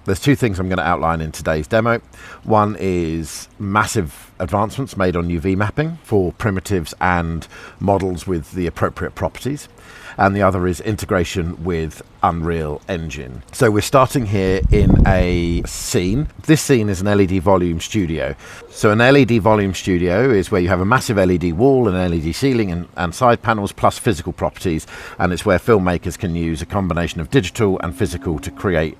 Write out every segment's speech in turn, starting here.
There's two things I'm going to outline in today's demo. One is massive advancements made on UV mapping for primitives and models with the appropriate properties. And the other is integration with Unreal Engine. So we're starting here in a scene. This scene is an LED volume studio. So an LED volume studio is where you have a massive LED wall, an LED ceiling and side panels plus physical properties, and it's where filmmakers can use a combination of digital and physical to create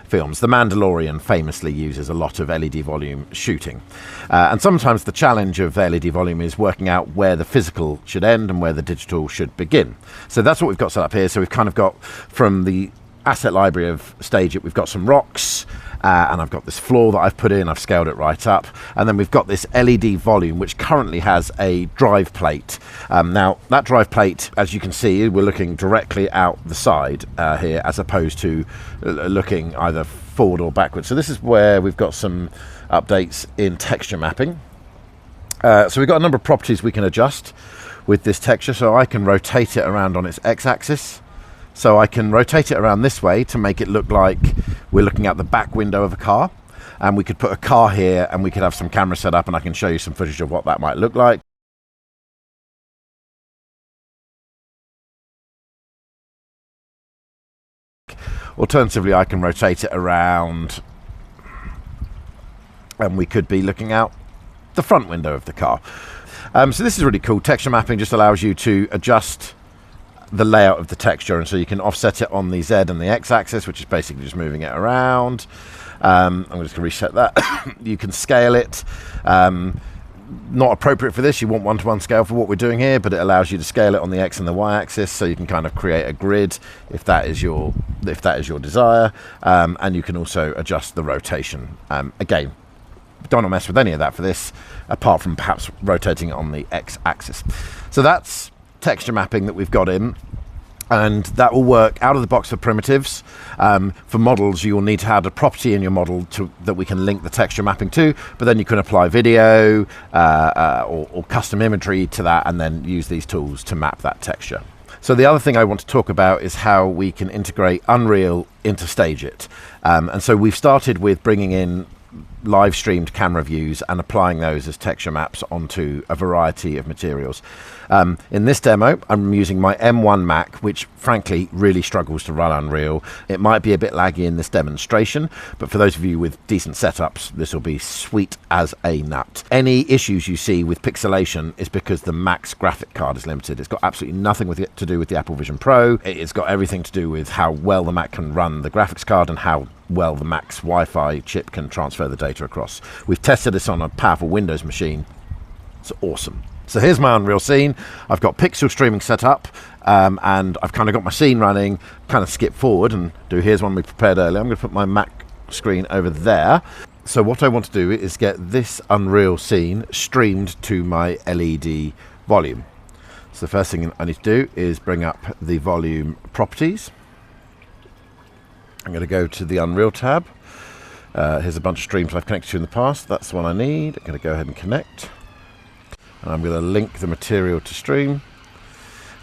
films. The Mandalorian famously uses a lot of LED volume shooting. And sometimes the challenge of LED volume is working out where the physical should end and where the digital should begin. So that's what we've got set up here. So we've kind of got, from the asset library of STAGEit, we've got some rocks, and I've got this floor that I've put in, I've scaled it right up, and then we've got this LED volume which currently has a drive plate. Now that drive plate, as you can see, we're looking directly out the side here, as opposed to looking either forward or backwards. So this is where we've got some updates in texture mapping. So we've got a number of properties we can adjust with this texture. So I can rotate it around on its x-axis. So I can rotate it around this way to make it look like we're looking out the back window of a car. And we could put a car here and we could have some camera set up, and I can show you some footage of what that might look like. Alternatively, I can rotate it around and we could be looking out the front window of the car. So this is really cool. Texture mapping just allows you to adjust the layout of the texture, and so you can offset it on the Z and the X axis, which is basically just moving it around. I'm just going to reset that. You can scale it. Not appropriate for this, you want one-to-one scale for what we're doing here, but it allows you to scale it on the X and the Y axis, so you can kind of create a grid if that is your desire, and you can also adjust the rotation. Again, don't want to mess with any of that for this, apart from perhaps rotating it on the X axis. So that's texture mapping that we've got in, and that will work out of the box for primitives. For models, you will need to add a property in your model that we can link the texture mapping to, but then you can apply video or custom imagery to that, and then use these tools to map that texture. So the other thing I want to talk about is how we can integrate Unreal into STAGEit. And so we've started with bringing in live streamed camera views and applying those as texture maps onto a variety of materials. In this demo, I'm using my M1 Mac, which frankly really struggles to run Unreal. It might be a bit laggy in this demonstration, but for those of you with decent setups, this will be sweet as a nut. Any issues you see with pixelation is because the Mac's graphic card is limited. It's got absolutely nothing to do with the Apple Vision Pro. It's got everything to do with how well the Mac can run the graphics card and how well the Mac's Wi-Fi chip can transfer the data across. We've tested this on a powerful Windows machine. It's awesome. So here's my Unreal scene. I've got pixel streaming set up, and I've kind of got my scene running, kind of skip forward and do, here's one we prepared earlier. I'm going to put my Mac screen over there. So what I want to do is get this Unreal scene streamed to my LED volume. So the first thing I need to do is bring up the volume properties. I'm going to go to the Unreal tab. Here's a bunch of streams I've connected to in the past. That's the one I need. I'm going to go ahead and connect. And I'm going to link the material to stream.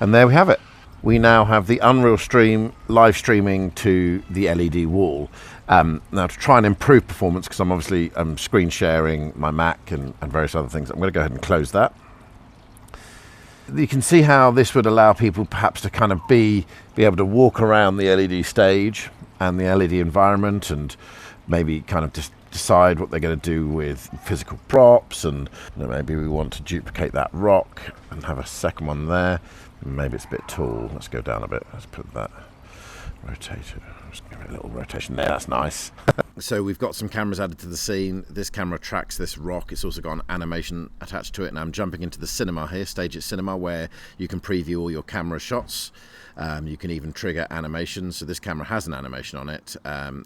And there we have it. We now have the Unreal stream live streaming to the LED wall. Now to try and improve performance, because I'm obviously screen sharing my Mac and various other things, I'm going to go ahead and close that. You can see how this would allow people perhaps to kind of be able to walk around the LED stage and the LED environment, and maybe kind of just decide what they're going to do with physical props, and maybe we want to duplicate that rock and have a second one there. Maybe it's a bit tall. Let's go down a bit. Let's put that, rotate it. Just give it a little rotation there. That's nice. So we've got some cameras added to the scene. This camera tracks this rock. It's also got an animation attached to it. And I'm jumping into the cinema here, STAGEit Cinema, where you can preview all your camera shots. You can even trigger animations. So this camera has an animation on it,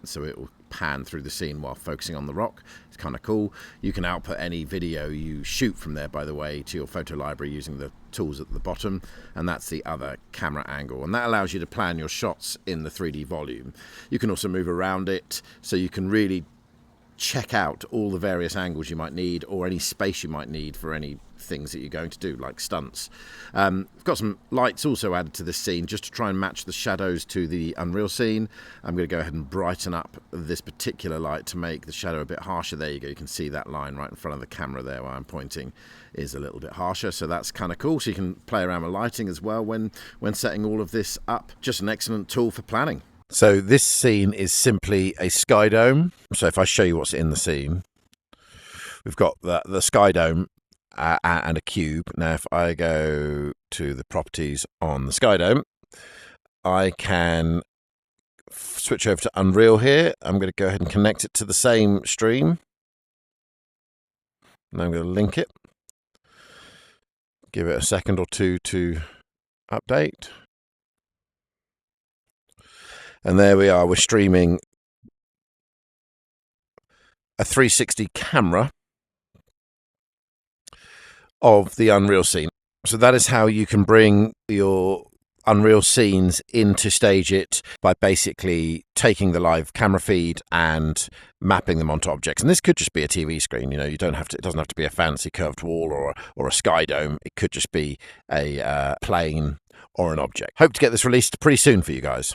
so it will pan through the scene while focusing on the rock. It's kind of cool. You can output any video you shoot from there, by the way, to your photo library using the tools at the bottom, and that's the other camera angle, and that allows you to plan your shots in the 3D volume. You can also move around it, so you can really check out all the various angles you might need, or any space you might need for any things that you're going to do, like stunts. I've got some lights also added to this scene just to try and match the shadows to the Unreal scene. I'm going to go ahead and brighten up this particular light to make the shadow a bit harsher. There you go, you can see that line right in front of the camera there where I'm pointing is a little bit harsher, so that's kind of cool. So you can play around with lighting as well when setting all of this up. Just an excellent tool for planning. So this scene is simply a sky dome. So if I show you what's in the scene, we've got the sky dome and a cube. Now if I go to the properties on the sky dome, I can switch over to Unreal here. I'm going to go ahead and connect it to the same stream. And I'm going to link it. Give it a second or two to update. And there we are, we're streaming a 360 camera of the Unreal scene. So that is how you can bring your Unreal scenes into STAGEit, by basically taking the live camera feed and mapping them onto objects. And this could just be a TV screen, you don't have to, it doesn't have to be a fancy curved wall or a sky dome. It could just be a plane or an object. Hope to get this released pretty soon for you guys.